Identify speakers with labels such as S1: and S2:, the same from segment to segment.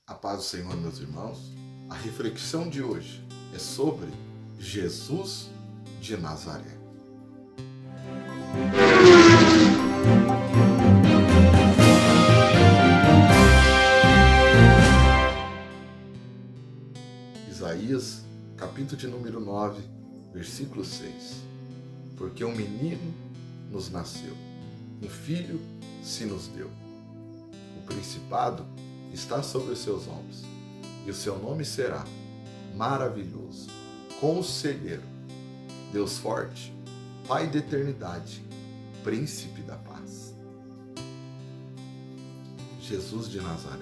S1: A paz do Senhor, meus irmãos. A reflexão de hoje é sobre Jesus de Nazaré. Isaías, capítulo de número 9, versículo 6. Porque um menino nos nasceu, um filho se nos deu. O principado está sobre os seus ombros, e o seu nome será Maravilhoso, Conselheiro, Deus Forte, Pai da Eternidade, Príncipe da Paz. Jesus de Nazaré,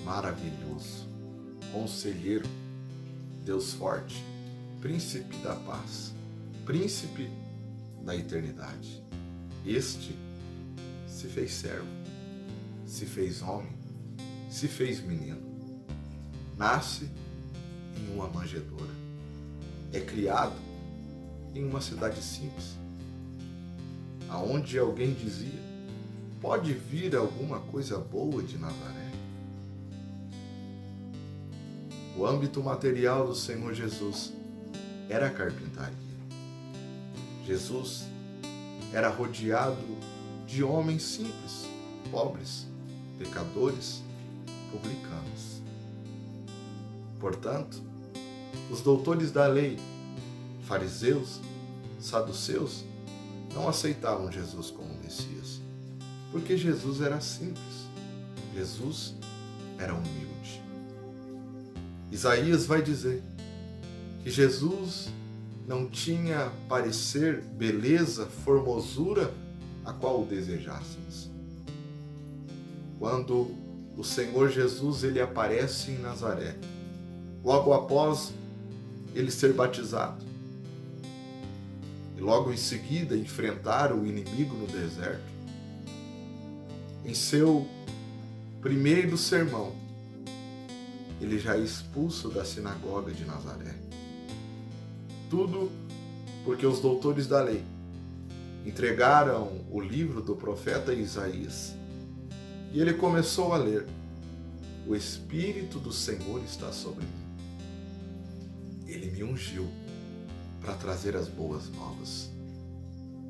S1: maravilhoso, Conselheiro, Deus Forte, Príncipe da Paz, Príncipe da Eternidade. Este se fez servo, se fez homem, se fez menino, nasce em uma manjedoura, é criado em uma cidade simples, aonde alguém dizia: pode vir alguma coisa boa de Nazaré? O âmbito material do Senhor Jesus era a carpintaria. Jesus era rodeado de homens simples, pobres, pecadores, publicanos. Portanto, os doutores da lei, fariseus, saduceus, não aceitavam Jesus como Messias, porque Jesus era simples, Jesus era humilde. Isaías vai dizer que Jesus não tinha parecer, beleza, formosura a qual o desejássemos. Quando o Senhor Jesus ele aparece em Nazaré, logo após ele ser batizado, e logo em seguida enfrentar o inimigo no deserto, em seu primeiro sermão, ele já é expulso da sinagoga de Nazaré. Tudo porque os doutores da lei entregaram o livro do profeta Isaías. E ele começou a ler: o Espírito do Senhor está sobre mim. Ele me ungiu para trazer as boas novas,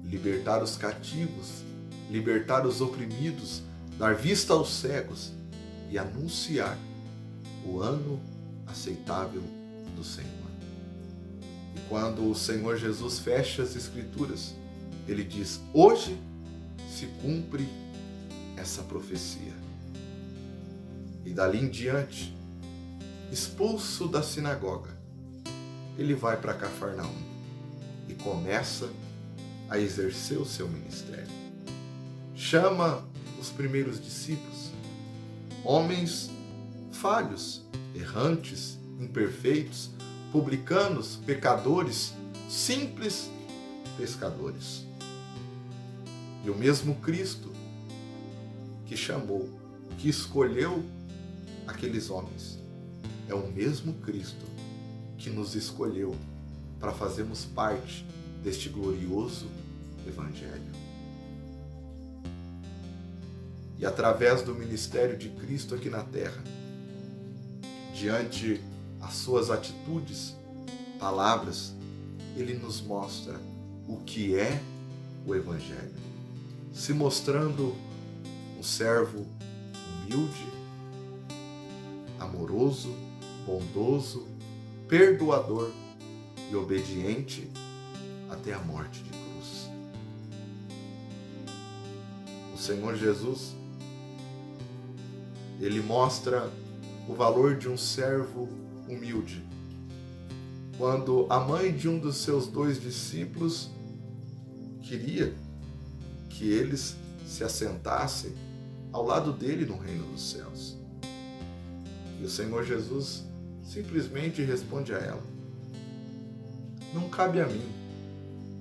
S1: libertar os cativos, libertar os oprimidos, dar vista aos cegos e anunciar o ano aceitável do Senhor. E quando o Senhor Jesus fecha as Escrituras, ele diz: hoje se cumpre essa profecia. E dali em diante, expulso da sinagoga, ele vai para Cafarnaum e começa a exercer o seu ministério. Chama os primeiros discípulos, homens falhos, errantes, imperfeitos, publicanos, pecadores, simples pescadores. E o mesmo Cristo que chamou, que escolheu aqueles homens, é o mesmo Cristo que nos escolheu para fazermos parte deste glorioso Evangelho. E através do ministério de Cristo aqui na terra, diante as suas atitudes, palavras, ele nos mostra o que é o Evangelho, se mostrando um servo humilde, amoroso, bondoso, perdoador e obediente até a morte de cruz. O Senhor Jesus, ele mostra o valor de um servo humilde, quando a mãe de um dos seus 2 discípulos queria que eles se assentassem ao lado dele no reino dos céus. E o Senhor Jesus simplesmente responde a ela: não cabe a mim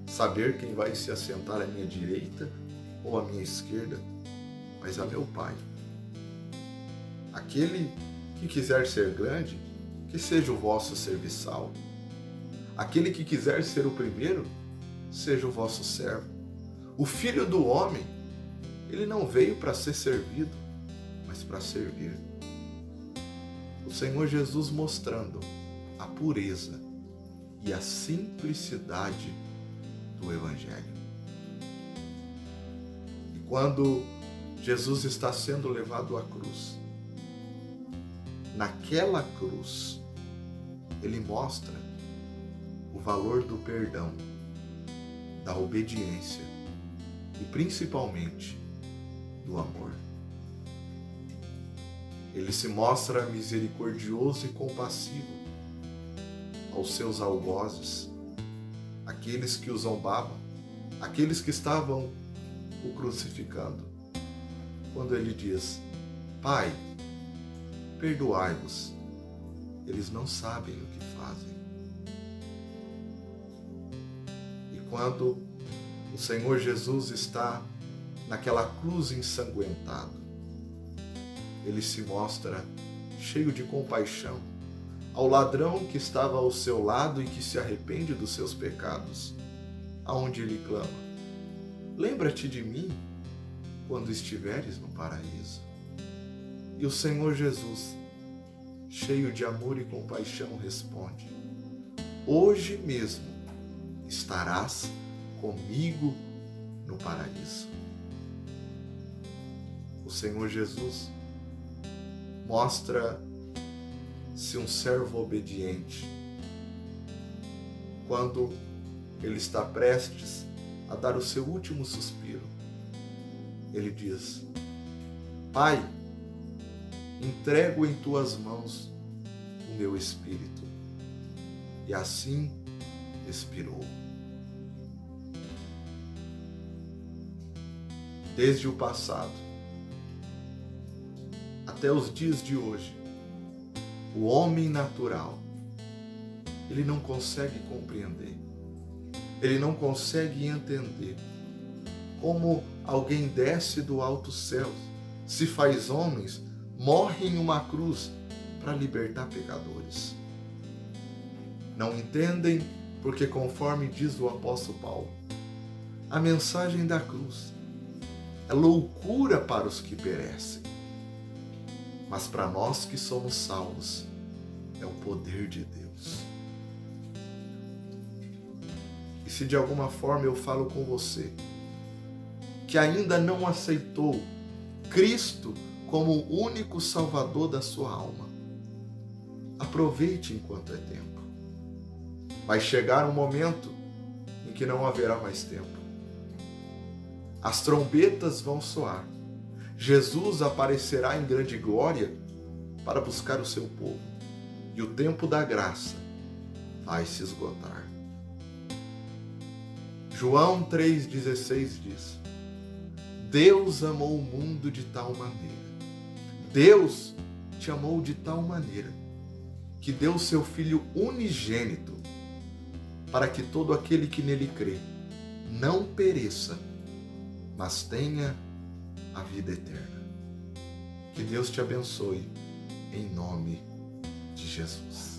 S1: saber quem vai se assentar à minha direita ou à minha esquerda, mas a meu Pai. Aquele que quiser ser grande, que seja o vosso serviçal. Aquele que quiser ser o primeiro, seja o vosso servo. O Filho do Homem, ele não veio para ser servido, mas para servir Senhor Jesus mostrando a pureza e a simplicidade do Evangelho. E quando Jesus está sendo levado à cruz, naquela cruz, ele mostra o valor do perdão, da obediência e principalmente do amor. Ele se mostra misericordioso e compassivo aos seus algozes, aqueles que o zombavam, aqueles que estavam o crucificando. Quando ele diz: Pai, perdoai-vos, eles não sabem o que fazem. E quando o Senhor Jesus está naquela cruz ensanguentado, ele se mostra cheio de compaixão ao ladrão que estava ao seu lado e que se arrepende dos seus pecados, aonde ele clama: lembra-te de mim quando estiveres no paraíso. E o Senhor Jesus, cheio de amor e compaixão, responde: hoje mesmo estarás comigo no paraíso. O Senhor Jesus mostra-se um servo obediente quando ele está prestes a dar o seu último suspiro. Ele diz: Pai, entrego em tuas mãos o meu espírito. E assim expirou. Desde o passado até os dias de hoje, o homem natural, ele não consegue compreender, ele não consegue entender como alguém desce do alto céu, se faz homens, morre em uma cruz para libertar pecadores. Não entendem porque, conforme diz o apóstolo Paulo, a mensagem da cruz é loucura para os que perecem, mas para nós que somos salvos, é o poder de Deus. E se de alguma forma eu falo com você que ainda não aceitou Cristo como o único Salvador da sua alma, aproveite enquanto é tempo. Vai chegar um momento em que não haverá mais tempo. As trombetas vão soar. Jesus aparecerá em grande glória para buscar o seu povo. E o tempo da graça vai se esgotar. João 3,16 diz: Deus amou o mundo de tal maneira. Deus te amou de tal maneira que deu o seu Filho unigênito para que todo aquele que nele crê não pereça, mas tenha a vida eterna. Que Deus te abençoe, em nome de Jesus.